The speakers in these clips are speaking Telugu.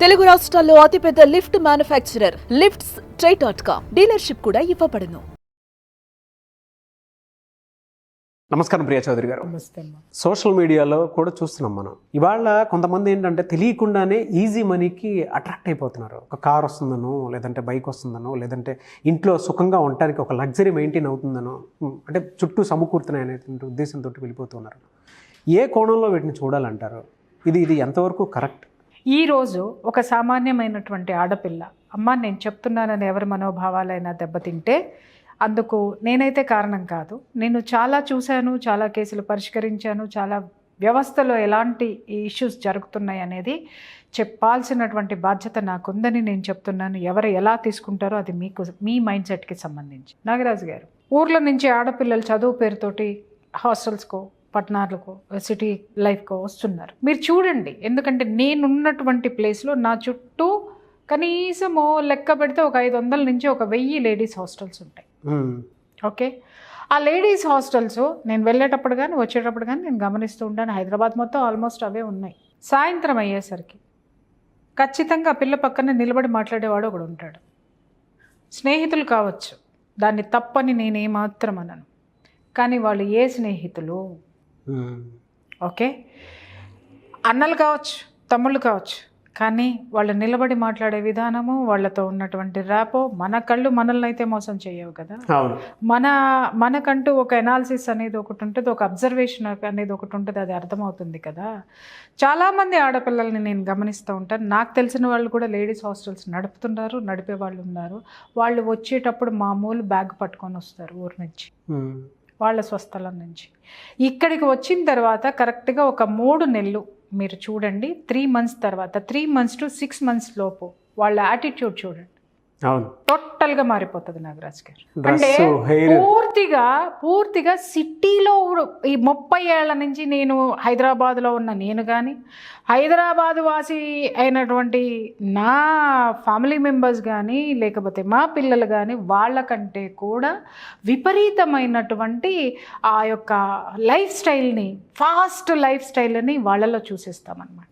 తెలుగు రాష్ట్రాల్లో అతిపెద్ద లిఫ్ట్ మ్యానుఫ్యాక్చరర్ లిఫ్ట్స్ ట్రై.com డీలర్షిప్ కూడా ఇవ్వబడును. నమస్కారం ప్రియా చౌదరి గారు. సోషల్ మీడియాలో కూడా చూస్తున్నాం మనం. ఇవాళ కొంతమంది ఏంటంటే తెలియకుండానే ఈజీ మనీకి అట్రాక్ట్ అయిపోతున్నారు. ఒక కార్ వస్తుందనో, లేదంటే బైక్ వస్తుందనో, లేదంటే ఇంట్లో సుఖంగా ఉండటానికి ఒక లగ్జరీ మెయింటైన్ అవుతుందనో, అంటే చుట్టూ సమకూరుతున్నాయి అనే ఉద్దేశంతో వెళ్ళిపోతున్నారు. ఏ కోణంలో వీటిని చూడాలంటారు? ఇది ఎంతవరకు కరెక్ట్? ఈరోజు ఒక సామాన్యమైనటువంటి ఆడపిల్ల అమ్మ నేను చెప్తున్నానని ఎవరి మనోభావాలైనా దెబ్బతింటే అందుకు నేనైతే కారణం కాదు. నేను చాలా చూశాను, చాలా కేసులు పరిష్కరించాను, చాలా వ్యవస్థలో ఎలాంటి ఇష్యూస్ జరుగుతున్నాయి అనేది చెప్పాల్సినటువంటి బాధ్యత నాకుందని నేను చెప్తున్నాను. ఎవరు ఎలా తీసుకుంటారో అది మీ మైండ్ సెట్కి సంబంధించి. నాగరాజు గారు, ఊర్ల నుంచి ఆడపిల్లలు చదువు పేరుతోటి హాస్టల్స్కో, పట్టణాలకు, సిటీ లైఫ్కో వస్తున్నారు. మీరు చూడండి, ఎందుకంటే నేనున్నటువంటి ప్లేస్లో నా చుట్టూ కనీసము లెక్క పెడితే ఒక 500 నుంచి ఒక 1000 లేడీస్ హాస్టల్స్ ఉంటాయి. ఓకే, ఆ లేడీస్ హాస్టల్స్ నేను వెళ్ళేటప్పుడు కానీ వచ్చేటప్పుడు కానీ నేను గమనిస్తూ ఉంటాను. హైదరాబాద్ మొత్తం ఆల్మోస్ట్ అవే ఉన్నాయి. సాయంత్రం అయ్యేసరికి ఖచ్చితంగా పిల్ల పక్కన నిలబడి మాట్లాడేవాడు ఒకడు ఉంటాడు. స్నేహితులు కావచ్చు, దాన్ని తప్పని నేనేమాత్రం అనను. కానీ వాళ్ళు ఏ స్నేహితులు? ఓకే, అన్నలు కావచ్చు, తమ్ముళ్ళు కావచ్చు, కానీ వాళ్ళు నిలబడి మాట్లాడే విధానము, వాళ్ళతో ఉన్నటువంటి ర్యాపో, మన కళ్ళు మనల్ని అయితే మోసం చేయవు కదా. మనకంటూ ఒక ఎనాలిసిస్ అనేది ఒకటి ఉంటుంది, ఒక అబ్జర్వేషన్ అనేది ఒకటి ఉంటుంది, అది అర్థమవుతుంది కదా. చాలామంది ఆడపిల్లల్ని నేను గమనిస్తూ ఉంటాను. నాకు తెలిసిన వాళ్ళు కూడా లేడీస్ హాస్టల్స్ నడుపుతున్నారు, నడిపే వాళ్ళు ఉన్నారు. వాళ్ళు వచ్చేటప్పుడు మామూలు బ్యాగ్ పట్టుకొని వస్తారు ఊరి నుంచి, వాళ్ళ స్వస్థలం నుంచి. ఇక్కడికి వచ్చిన తర్వాత కరెక్ట్గా ఒక 3 నెలలు మీరు చూడండి, 3 మంత్స్ తర్వాత, 3 మంత్స్ టు 6 మంత్స్ లోపు వాళ్ళ యాటిట్యూడ్ చూడండి, టోటల్గా మారిపోతుంది నాగరాజ్ గారు. అంటే పూర్తిగా సిటీలో ఈ 30 ఏళ్ల నుంచి నేను హైదరాబాద్లో ఉన్న నేను కానీ, హైదరాబాద్ వాసి అయినటువంటి నా ఫ్యామిలీ మెంబర్స్ కానీ, లేకపోతే మా పిల్లలు కానీ, వాళ్ళకంటే కూడా విపరీతమైనటువంటి ఆ యొక్క లైఫ్ స్టైల్ని, ఫాస్ట్ లైఫ్ స్టైల్ని వాళ్ళలో చూసేస్తామన్నమాట.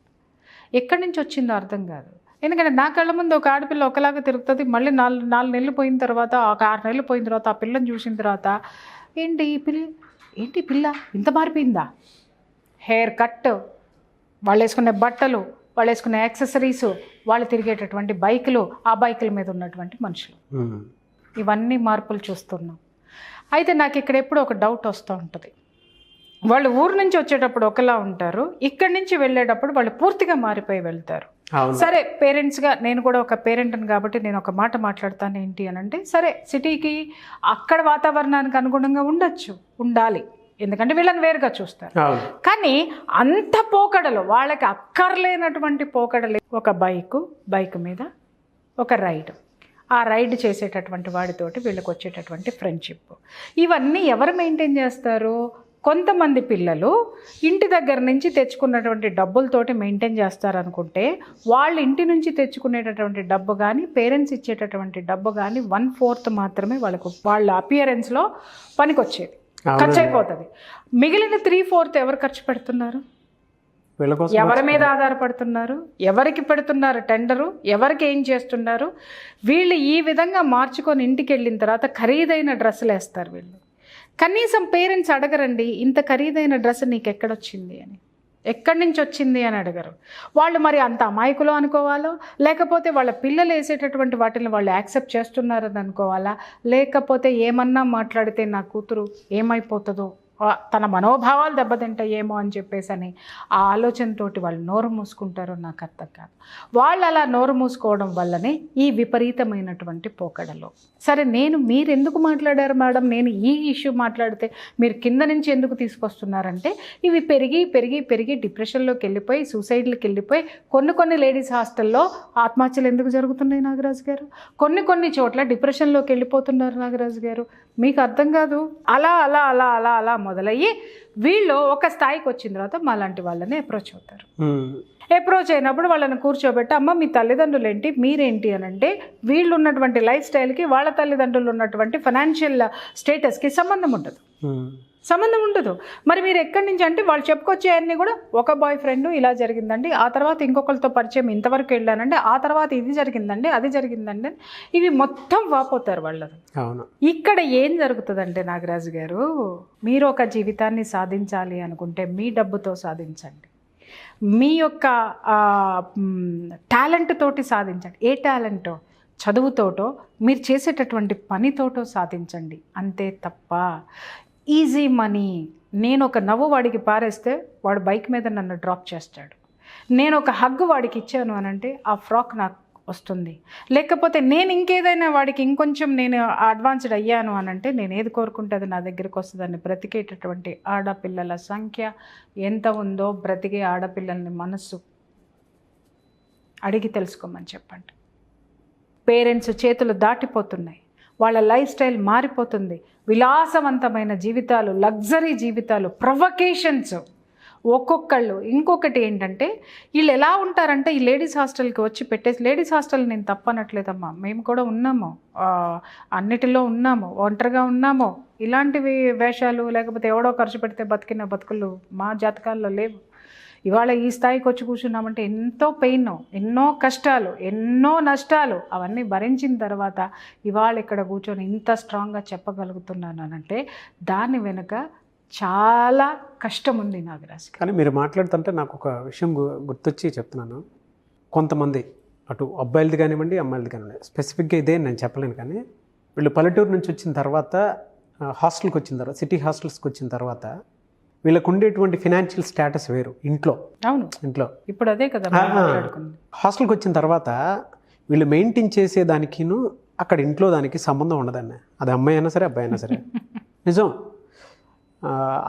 ఎక్కడి నుంచి వచ్చిందో అర్థం కాదు. ఎందుకంటే నా కళ్ళ ముందు ఒక ఆడపిల్ల ఒకలాగా తిరుగుతుంది, మళ్ళీ 4 నెలలు పోయిన తర్వాత, ఒక 6 నెలలు పోయిన తర్వాత ఆ పిల్లని చూసిన తర్వాత ఏంటి పిల్ల ఇంత మారిపోయిందా? హెయిర్ కట్, వాళ్ళు వేసుకునే బట్టలు, వాళ్ళు వేసుకునే యాక్సెసరీస్, వాళ్ళు తిరిగేటటువంటి బైకులు, ఆ బైకుల మీద ఉన్నటువంటి మనుషులు, ఇవన్నీ మార్పులు చూస్తున్నాం. అయితే నాకు ఇక్కడ ఎప్పుడు ఒక డౌట్ వస్తూ ఉంటుంది. వాళ్ళు ఊరు నుంచి వచ్చేటప్పుడు ఒకలా ఉంటారు, ఇక్కడి నుంచి వెళ్ళేటప్పుడు వాళ్ళు పూర్తిగా మారిపోయి వెళ్తారు. సరే, పేరెంట్స్గా నేను కూడా ఒక పేరెంట్ని కాబట్టి నేను ఒక మాట మాట్లాడతాను. ఏంటి అని అంటే, సరే సిటీకి అక్కడ వాతావరణానికి అనుగుణంగా ఉండాలి, ఎందుకంటే వీళ్ళని వేరుగా చూస్తారు. కానీ అంత పోకడలు, వాళ్ళకి అక్కర్లేనటువంటి పోకడలు, ఒక బైక్ మీద ఒక ఆ రైడ్ చేసేటటువంటి వాడితోటి వీళ్ళకి వచ్చేటటువంటి ఫ్రెండ్షిప్, ఇవన్నీ ఎవరు మెయింటైన్ చేస్తారు? కొంతమంది పిల్లలు ఇంటి దగ్గర నుంచి తెచ్చుకున్నటువంటి డబ్బులతోటి మెయింటైన్ చేస్తారనుకుంటే, వాళ్ళ ఇంటి నుంచి తెచ్చుకునేటటువంటి డబ్బు కానీ, పేరెంట్స్ ఇచ్చేటటువంటి డబ్బు కానీ 1/4 మాత్రమే వాళ్ళ అపియరెన్స్లో పనికొచ్చేది, ఖర్చు అయిపోతుంది. మిగిలిన 3/4 ఎవరు ఖర్చు పెడుతున్నారు? ఎవరి మీద ఆధారపడుతున్నారు? ఎవరికి పెడుతున్నారు టెండరు? ఎవరికి ఏం చేస్తున్నారు? వీళ్ళు ఈ విధంగా మార్చుకొని ఇంటికి వెళ్ళిన తర్వాత ఖరీదైన డ్రెస్సులు వేస్తారు వీళ్ళు. కనీసం పేరెంట్స్ అడగరండి, ఇంత ఖరీదైన డ్రెస్ నీకు ఎక్కడొచ్చింది అని, ఎక్కడి నుంచి వచ్చింది అని అడగరు. వాళ్ళు మరి అంత అమాయకులు అనుకోవాలో, లేకపోతే వాళ్ళ పిల్లలు వేసేటటువంటి వాటిని వాళ్ళు యాక్సెప్ట్ చేస్తున్నారని అనుకోవాలా, లేకపోతే ఏమన్నా మాట్లాడితే నా కూతురు ఏమైపోతుందో, తన మనోభావాలు దెబ్బతింటాయేమో అని చెప్పేసి ఆ ఆలోచనతోటి వాళ్ళు నోరు మూసుకుంటారో నాకు అర్థం కాదు. వాళ్ళు అలా నోరు మూసుకోవడం వల్లనే ఈ విపరీతమైనటువంటి పోకడలు. సరే, మీరు ఎందుకు మాట్లాడారు మేడం, నేను ఈ ఇష్యూ మాట్లాడితే మీరు కింద నుంచి ఎందుకు తీసుకొస్తున్నారంటే, ఇవి పెరిగి డిప్రెషన్లోకి వెళ్ళిపోయి, సూసైడ్లకు వెళ్ళిపోయి, కొన్ని లేడీస్ హాస్టల్లో ఆత్మహత్యలు ఎందుకు జరుగుతున్నాయి నాగరాజు గారు? కొన్ని చోట్ల డిప్రెషన్లోకి వెళ్ళిపోతున్నారు నాగరాజు గారు. మీకు అర్థం కాదు. అలా మొదలయ్యి వీళ్ళు ఒక స్థాయికి వచ్చిన తర్వాత మాలాంటి వాళ్ళని అప్రోచ్ అవుతారు. అప్రోచ్ అయినప్పుడు వాళ్ళని కూర్చోబెట్టి, అమ్మ మీ తల్లిదండ్రులు ఏంటి, మీరేంటి అని అంటే, వీళ్ళు ఉన్నటువంటి లైఫ్ స్టైల్కి వాళ్ళ తల్లిదండ్రులు ఉన్నటువంటి ఫైనాన్షియల్ స్టేటస్కి సంబంధం ఉండదు. సంబంధం ఉండదు. మరి మీరు ఎక్కడి నుంచి అంటే వాళ్ళు చెప్పుకొచ్చే అన్నీ కూడా ఒక బాయ్ ఫ్రెండ్ ఇలా జరిగిందండి, ఆ తర్వాత ఇంకొకరితో పరిచయం ఇంతవరకు వెళ్ళానండి, ఆ తర్వాత ఇది జరిగిందండి, అది జరిగిందండి, ఇవి మొత్తం వాపోతారు వాళ్ళది. అవును. ఇక్కడ ఏం జరుగుతుందంటే నాగరాజు గారు, మీరు ఒక జీవితాన్ని సాధించాలి అనుకుంటే మీ డబ్బుతో సాధించండి, మీ యొక్క టాలెంట్ తోటి సాధించండి. ఏ టాలెంటో, చదువుతోటో, మీరు చేసేటటువంటి పనితోటో సాధించండి, అంతే తప్ప ఈజీ మనీ, నేను ఒక నవ్వు వాడికి పారేస్తే వాడు బైక్ మీద నన్ను డ్రాప్ చేస్తాడు, నేను ఒక హగ్గు వాడికి ఇచ్చాను అని అంటే ఆ ఫ్రాక్ నాకు వస్తుంది, లేకపోతే నేను ఇంకేదైనా వాడికి ఇంకొంచెం నేను అడ్వాన్స్డ్ అయ్యాను అని అంటే నేను ఏది కోరుకుంటే అది నా దగ్గరికి వస్తుందని బ్రతికేటటువంటి ఆడపిల్లల సంఖ్య ఎంత ఉందో బ్రతికే ఆడపిల్లల్ని మనస్సు అడిగి తెలుసుకోమని చెప్పండి. పేరెంట్స్ చేతులు దాటిపోతున్నాయి, వాళ్ళ లైఫ్ స్టైల్ మారిపోతుంది, విలాసవంతమైన జీవితాలు, లగ్జరీ జీవితాలు, ప్రొవకేషన్స్ ఒక్కొక్కళ్ళు. ఇంకొకటి ఏంటంటే వీళ్ళు ఎలా ఉంటారంటే ఈ లేడీస్ హాస్టల్కి వచ్చి పెట్టేసి, లేడీస్ హాస్టల్ నేను తప్పనట్లేదమ్మా, మేము కూడా ఉన్నాము, అన్నిటిలో ఉన్నాము, ఒంటరిగా ఉన్నాము, ఇలాంటివి వేషాలు లేకపోతే ఎవడో ఖర్చు పెడితే బతికిన బతుకులు మా జాతకాల్లో లేవు. ఇవాళ ఈ స్థాయికి వచ్చి కూర్చున్నామంటే ఎంతో పెయిన్, ఎన్నో కష్టాలు, ఎన్నో నష్టాలు, అవన్నీ భరించిన తర్వాత ఇవాళ ఇక్కడ కూర్చొని ఇంత స్ట్రాంగ్గా చెప్పగలుగుతున్నాను అనంటే దాని వెనుక చాలా కష్టం ఉంది నాగరాజు. కానీ మీరు మాట్లాడుతుంటే నాకు ఒక విషయం గుర్తొచ్చి చెప్తున్నాను. కొంతమంది అటు అబ్బాయిలది కానివ్వండి, అమ్మాయిలది కానివ్వండి, స్పెసిఫిక్గా ఇదే నేను చెప్పలేను, కానీ వీళ్ళు పల్లెటూరు నుంచి వచ్చిన తర్వాత హాస్టల్కి వచ్చిన తర్వాత, సిటీ హాస్టల్స్కి వచ్చిన తర్వాత వీళ్ళకు ఉండేటువంటి ఫినాన్షియల్ స్టేటస్ వేరు ఇంట్లో. అవును, ఇంట్లో ఇప్పుడు అదే కదా హాస్టల్కి వచ్చిన తర్వాత వీళ్ళు మెయింటైన్ చేసే దానికిను అక్కడ ఇంట్లో దానికి సంబంధం ఉండదండి. అది అమ్మాయి అయినా సరే, అబ్బాయి అయినా సరే. నిజం.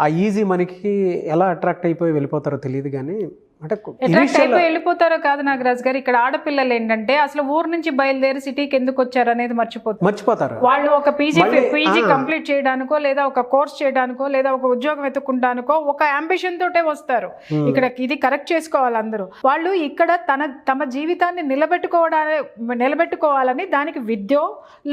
ఆ ఈజీ మనకి ఎలా అట్రాక్ట్ అయిపోయి వెళ్ళిపోతారో తెలియదు, కానీ అంటే అట్రాక్ట్ అయిపోయి వెళ్ళిపోతారో కాదు నాగరాజు గారు, ఇక్కడ ఆడపిల్లలు ఏంటంటే అసలు ఊరు నుంచి బయలుదేరి సిటీకి ఎందుకు వచ్చారు అనేది మర్చిపోతారు. వాళ్ళు ఒక పీజీ కంప్లీట్ చేయడానికో, లేదా ఒక కోర్స్ చేయడానికో, లేదా ఒక ఉద్యోగం ఎత్తుకుంటానికో ఒక అంబిషన్ తోటే వస్తారు. ఇక్కడ ఇది కరెక్ట్ చేసుకోవాలి అందరూ. వాళ్ళు ఇక్కడ తమ జీవితాన్ని నిలబెట్టుకోవాలని దానికి విద్యో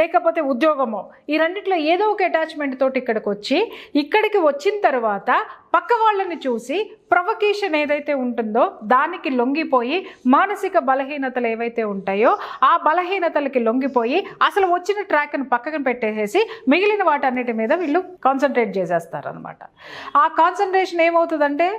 లేకపోతే ఉద్యోగమో, ఈ రెండిట్లో ఏదో ఒక అటాచ్మెంట్ తోటి ఇక్కడికి వచ్చిన తర్వాత పక్క వాళ్ళని చూసి ప్రొవకేషన్ ఏదైతే ఉంటుందో దానికి లొంగిపోయి మానసిక బలహీనతలు ఏవైతే ఉంటాయో ఆ బలహీనతలకి లొంగిపోయి అసలు వచ్చిన ట్రాక్ను పక్కన పెట్టేసేసి మిగిలిన వాటన్నిటి మీద వీళ్ళు కాన్సన్ట్రేట్ చేసేస్తారు అనమాట. ఆ కాన్సన్ట్రేషన్ ఏమవుతుందంటే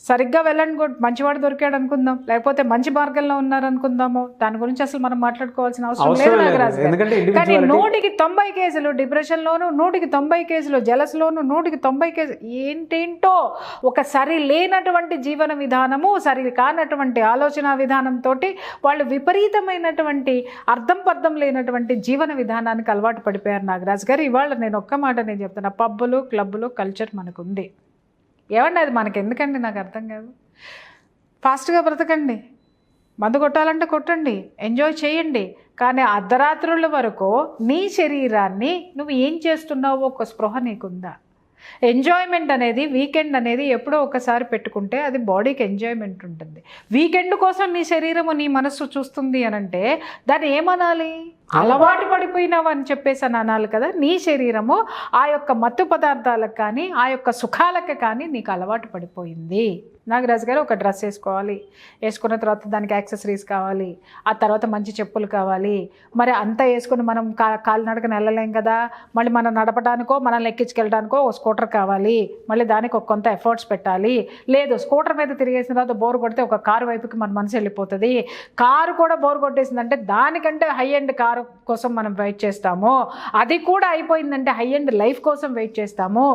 సరిగ్గా వెళ్ళండి, మంచివాడు దొరికాడు అనుకుందాం, లేకపోతే మంచి మార్గంలో ఉన్నారు అనుకుందాము, దాని గురించి అసలు మనం మాట్లాడుకోవాల్సిన అవసరం లేదు నాగరాజు గారు. కానీ 190 కేసులు డిప్రెషన్లోను, 190 కేసులు జలస్లోను, 190 కేసులు ఏంటేంటో ఒక సరి లేనటువంటి జీవన విధానము, సరి కానటువంటి ఆలోచన విధానంతో వాళ్ళు విపరీతమైనటువంటి అర్థం లేనటువంటి జీవన విధానానికి అలవాటు పడిపోయారు నాగరాజు గారు. ఇవాళ నేను ఒక్క మాట నేను చెప్తున్నా, పబ్బులు క్లబ్బులు కల్చర్ మనకుంది. ఏమండి అది మనకి ఎందుకండి నాకు అర్థం కాదు. ఫాస్ట్గా బ్రతకండి, మందు కొట్టాలంటే కొట్టండి, ఎంజాయ్ చేయండి, కానీ అర్ధరాత్రుల వరకు నీ శరీరాన్ని నువ్వు ఏం చేస్తున్నావో ఒక స్పృహ నీకుందా? ఎంజాయ్మెంట్ అనేది, వీకెండ్ అనేది ఎప్పుడో ఒకసారి పెట్టుకుంటే అది బాడీకి ఎంజాయ్మెంట్ ఉంటుంది. వీకెండ్ కోసం నీ శరీరము నీ మనస్సు చూస్తుంది అనంటే దాన్ని ఏమనాలి? అలవాటు పడిపోయినావు అని చెప్పేసి అని అనాలి కదా. నీ శరీరము ఆ యొక్క మత్తు పదార్థాలకు కానీ ఆ యొక్క సుఖాలకు కానీ నీకు అలవాటు పడిపోయింది. నాగరాజు గారు ఒక డ్రెస్ వేసుకున్న తర్వాత దానికి యాక్సెసరీస్ కావాలి, ఆ తర్వాత మంచి చెప్పులు కావాలి, మరి అంతా వేసుకుని మనం కాలినడకన వెళ్ళలేం కదా, మళ్ళీ మనం నడపడానికో మనల్ని ఎక్కించుకెళ్ళడానికో ఓ స్కూటర్ కావాలి, మళ్ళీ దానికి ఒక కొంత ఎఫర్ట్స్ పెట్టాలి. లేదు స్కూటర్ మీద తిరిగేసిన తర్వాత బోర్ కొడితే ఒక కారు వైపుకి మన మనసు వెళ్ళిపోతుంది, కారు కూడా బోర్ కొట్టేసిందంటే దానికంటే హై ఎండ్ కారు కోసం మనం వెయిట్ చేస్తాము, అది కూడా అయిపోయిందంటే హై ఎండ్ లైఫ్ కోసం వెయిట్ చేస్తాము.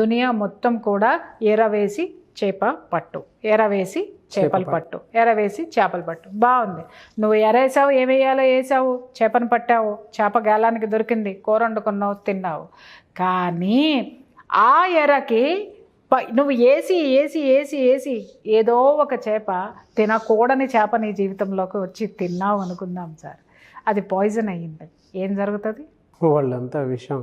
దునియా మొత్తం కూడా ఎరవేసి చేప పట్టు, ఎరవేసి చేపలు పట్టు, ఎరవేసి చేపలు పట్టు. బాగుంది, నువ్వు ఎరేసావు, ఏమేయాలో వేసావు, చేపను పట్టావు, చేప గాలానికి దొరికింది, కూర వండుకున్నావు, తిన్నావు. కానీ ఆ ఎరకి నువ్వు ఏసి ఏదో ఒక చేప, తినకూడని చేప నీ జీవితంలోకి వచ్చి తిన్నావు అనుకుందాం సార్, అది పాయిజన్ అయ్యింది. ఏం జరుగుతుంది? వాళ్ళంతా విషయం,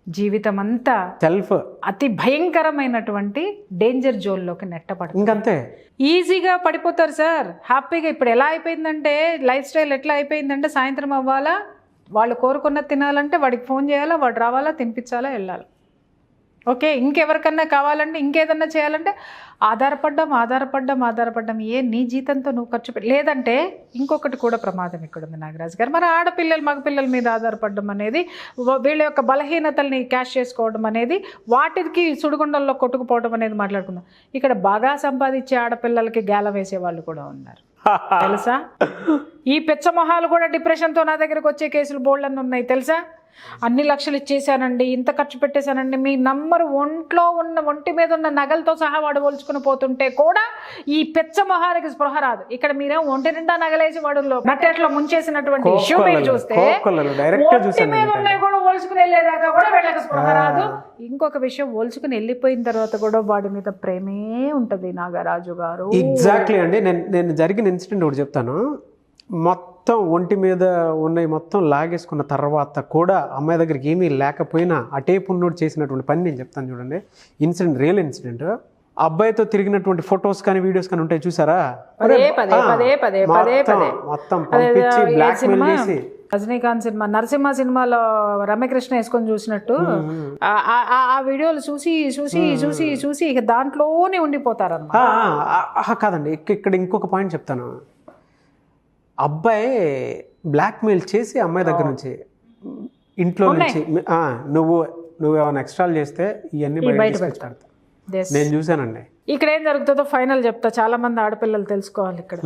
జీవితం అంతా సెల్ఫ్ అతి భయంకరమైనటువంటి డేంజర్ జోన్లోకి నెట్టపడుతుంది. ఇంకంతే ఈజీగా పడిపోతారు సార్, హ్యాపీగా. ఇప్పుడు ఎలా అయిపోయిందంటే లైఫ్ స్టైల్ ఎట్లా అయిపోయిందంటే సాయంత్రం అవ్వాలా, వాళ్ళు కోరుకున్నది తినాలంటే వాడికి ఫోన్ చేయాలా, వాడు రావాలా, తినిపించాలా, వెళ్ళాలి. ఓకే, ఇంకెవరికన్నా కావాలంటే ఇంకేదన్నా చేయాలంటే ఆధారపడ్డం. నీ జీతంతో నువ్వు ఖర్చు లేదంటే ఇంకొకటి కూడా ప్రమాదం ఇక్కడ ఉంది నాగరాజు గారు. మన ఆడపిల్లలు మగపిల్లల మీద ఆధారపడడం అనేది, వీళ్ళ యొక్క బలహీనతల్ని క్యాష్ చేసుకోవడం అనేది, వాటికి సుడిగుండంలో కొట్టుకుపోవడం అనేది మాట్లాడుకుందాం. ఇక్కడ బాగా సంపాదించే ఆడపిల్లలకి గేల వేసే వాళ్ళు కూడా ఉన్నారు తెలుసా. ఈ పిచ్చమొహాలు కూడా డిప్రెషన్తో నా దగ్గరకు వచ్చే కేసులు బోల్డన్ని ఉన్నాయి తెలుసా. అన్ని లక్షలు ఇచ్చేసానండి, ఇంత ఖర్చు పెట్టేశానండి, మీ నంబరు ఒంటి మీద ఉన్న నగలతో సహా వాడు పోల్చుకుని పోతుంటే కూడా ఈ పెచ్చ మొహానికి స్పృహ రాదు. ఇక్కడ మీరేం ఒంటి నిండా నగలేసి వాడు నట్టేట్లో ముంచేసినటువంటి ఇష్యూ మీరు చూస్తే ఒంటి మీద ఉన్నాయి కూడా పోల్చుకుని వెళ్ళేదాకా కూడా వీళ్ళకి స్పృహ రాదు. ఇంకొక విషయం, పోల్చుకుని వెళ్ళిపోయిన తర్వాత కూడా వాడి మీద ప్రేమే ఉంటది నాగరాజు గారు. ఎగ్జాక్ట్లీ అండి. నేను జరిగిన ఇన్సిడెంట్ ఒకటి చెప్తాను. మొత్తం ఒంటి మీద ఉన్నాయి మొత్తం లాగేసుకున్న తర్వాత కూడా అమ్మాయి దగ్గరికి ఏమీ లేకపోయినా ఆ టేప్ ఉన్నోడు చేసినటువంటి పని నేను చెప్తాను చూడండి. Incident, real incident. అబ్బాయితో తిరిగినటువంటి ఫొటోస్ కానీ వీడియోస్ కానీ ఉంటాయి చూసారా, మొత్తం పంపించి బ్లాక్మెయిల్ చేసి. రజనీకాంత్ సినిమా నరసింహ సినిమాలో రమ్యకృష్ణ వేసుకొని చూసినట్టు ఆ వీడియోలు చూసి ఇక దాంట్లోనే ఉండిపోతారన్నమాట. కాదండి, ఇక్కడ ఇంకొక పాయింట్ చెప్తాను. అబ్బాయి బ్లాక్మెయిల్ చేసి అమ్మాయి దగ్గర నుంచి, ఇంట్లో నుంచి నువ్వు ఏమైనా ఎక్స్ట్రాలు చేస్తే ఇవన్నీ బయట నేను చూసానండి. ఇక్కడ ఏం జరుగుతుందో ఫైనల్ చెప్తా, చాలా మంది ఆడపిల్లలు తెలుసుకోవాలి. ఇక్కడ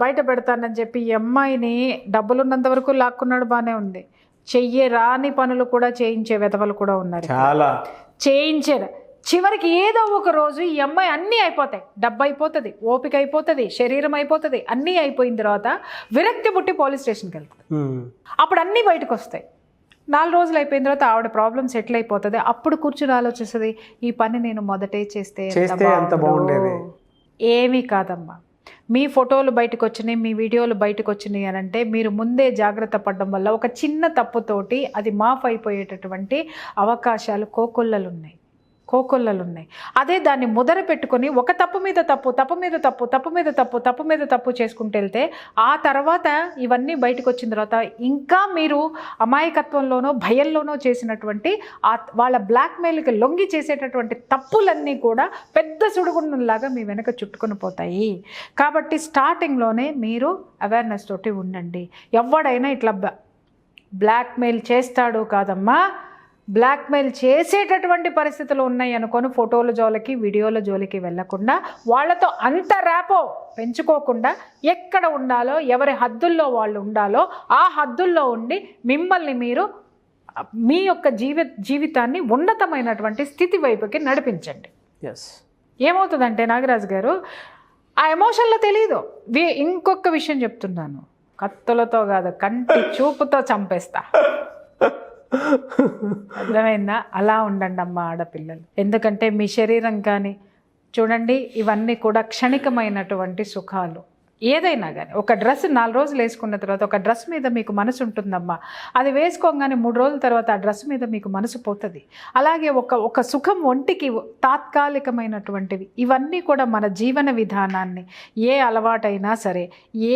బయట పెడతానని చెప్పి ఈ అమ్మాయిని డబ్బులున్నంత వరకు లాక్కున్నాడు, బానే ఉంది. రాని పనులు కూడా చేయించే వెధవలు కూడా ఉన్నారు, చాలా చేయించారు. చివరికి ఏదో ఒక రోజు ఈ అమ్మాయి అన్నీ అయిపోతాయి, డబ్బు అయిపోతుంది, ఓపిక అయిపోతుంది, శరీరం అయిపోతుంది, అన్నీ అయిపోయిన తర్వాత విరక్తి పుట్టి పోలీస్ స్టేషన్కి వెళ్తుంది. అప్పుడు అన్నీ బయటకు వస్తాయి. 4 రోజులు అయిపోయిన తర్వాత ఆవిడ ప్రాబ్లం సెటిల్ అయిపోతుంది. అప్పుడు కూర్చుని ఆలోచిస్తుంది, ఈ పని నేను మొదటే చేస్తే ఎంత బాగుండేది. ఏమీ కాదమ్మా, మీ ఫోటోలు బయటకు వచ్చినాయి, మీ వీడియోలు బయటకు వచ్చినాయి అని అంటే మీరు ముందే జాగ్రత్త పడడం వల్ల ఒక చిన్న తప్పుతోటి అది మాఫ్ అయిపోయేటటువంటి అవకాశాలు కోకొల్లలు ఉన్నాయి. అదే దాన్ని ముదర పెట్టుకొని ఒక తప్పు మీద తప్పు చేసుకుంటూ వెళ్తే ఆ తర్వాత ఇవన్నీ బయటకు వచ్చిన తర్వాత ఇంకా మీరు అమాయకత్వంలోనో భయంలోనో చేసినటువంటి వాళ్ళ బ్లాక్మెయిల్కి లొంగి చేసేటటువంటి తప్పులన్నీ కూడా పెద్ద సుడిగుండంలాగా మీ వెనక చుట్టుకొని పోతాయి. కాబట్టి స్టార్టింగ్లోనే మీరు అవేర్నెస్ తోటి ఉండండి. ఎవడైనా ఇట్లా బ్లాక్మెయిల్ చేస్తాడు కాదమ్మా, బ్లాక్మెయిల్ చేసేటటువంటి పరిస్థితులు ఉన్నాయి అనుకొని ఫోటోల జోలికి వీడియోల జోలికి వెళ్లకుండా, వాళ్ళతో అంత ర్యాపో పెంచుకోకుండా ఎక్కడ ఉండాలో, ఎవరి హద్దుల్లో వాళ్ళు ఉండాలో ఆ హద్దుల్లో ఉండి మిమ్మల్ని మీరు మీ యొక్క జీవితాన్ని ఉన్నతమైనటువంటి స్థితి వైపుకి నడిపించండి. ఏమవుతుందంటే నాగరాజు గారు, ఆ ఎమోషన్లో తెలీదు. ఇంకొక విషయం చెప్తున్నాను, కత్తులతో కాదు కంటి చూపుతో చంపేస్తా, అర్థమైందా? అలా ఉండండి అమ్మ ఆడపిల్లలు. ఎందుకంటే మీ శరీరం కానీ చూడండి, ఇవన్నీ కూడా క్షణికమైనటువంటి సుఖాలు. ఏదైనా కానీ ఒక డ్రెస్ 4 రోజులు వేసుకున్న తర్వాత ఒక డ్రెస్ మీద మీకు మనసు ఉంటుందమ్మా, అది వేసుకోగానే 3 రోజుల తర్వాత ఆ డ్రెస్ మీద మీకు మనసు పోతుంది. అలాగే ఒక సుఖం ఒంటికి తాత్కాలికమైనటువంటివి. ఇవన్నీ కూడా మన జీవన విధానాన్ని, ఏ అలవాటైనా సరే,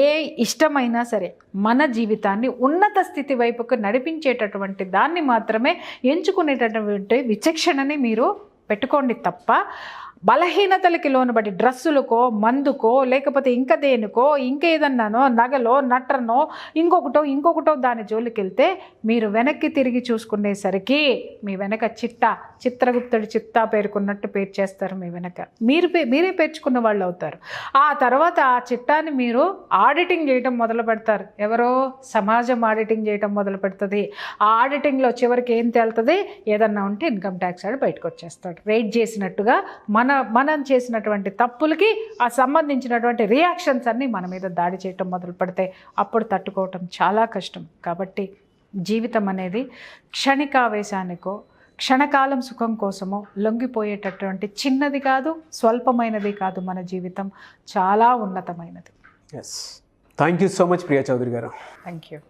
ఏ ఇష్టమైనా సరే, మన జీవితాన్ని ఉన్నత స్థితి వైపుకు నడిపించేటటువంటి దాన్ని మాత్రమే ఎంచుకునేటటువంటి విచక్షణని మీరు పెట్టుకోండి తప్ప బలహీనతలకి లోనుబడి డ్రెస్సులకో, మందుకో, లేకపోతే ఇంకా దేనికో, ఇంకేదన్నానో, నగలో, నట్రనో, ఇంకొకటో దాని జోలికి వెళ్తే మీరు వెనక్కి తిరిగి చూసుకునేసరికి మీ వెనక చిత్రగుప్తుడి చిత్తా పేరుకున్నట్టు పేర్చేస్తారు. మీ వెనక మీరే పేర్చుకున్న వాళ్ళు అవుతారు. ఆ తర్వాత ఆ చిట్టాన్ని మీరు ఆడిటింగ్ చేయడం మొదలు పెడతారు. ఎవరో సమాజం ఆడిటింగ్ చేయడం మొదలు పెడుతుంది. ఆ ఆడిటింగ్లో చివరికి ఏం తేలుతుంది? ఏదన్నా ఉంటే ఇన్కమ్ ట్యాక్స్ వాడు బయటకు వచ్చేస్తాడు. రైడ్ చేసినట్టుగా మనం చేసినటువంటి తప్పులకి ఆ సంబంధించినటువంటి రియాక్షన్స్ అన్నీ మన మీద దాడి చేయటం మొదలు పెడితే అప్పుడు తట్టుకోవటం చాలా కష్టం. కాబట్టి జీవితం అనేది క్షణికావేశానికో, క్షణకాలం సుఖం కోసమో లొంగిపోయేటటువంటి చిన్నది కాదు, స్వల్పమైనది కాదు. మన జీవితం చాలా ఉన్నతమైనది. Thank you so much Priya Chaudhary garu. Thank you.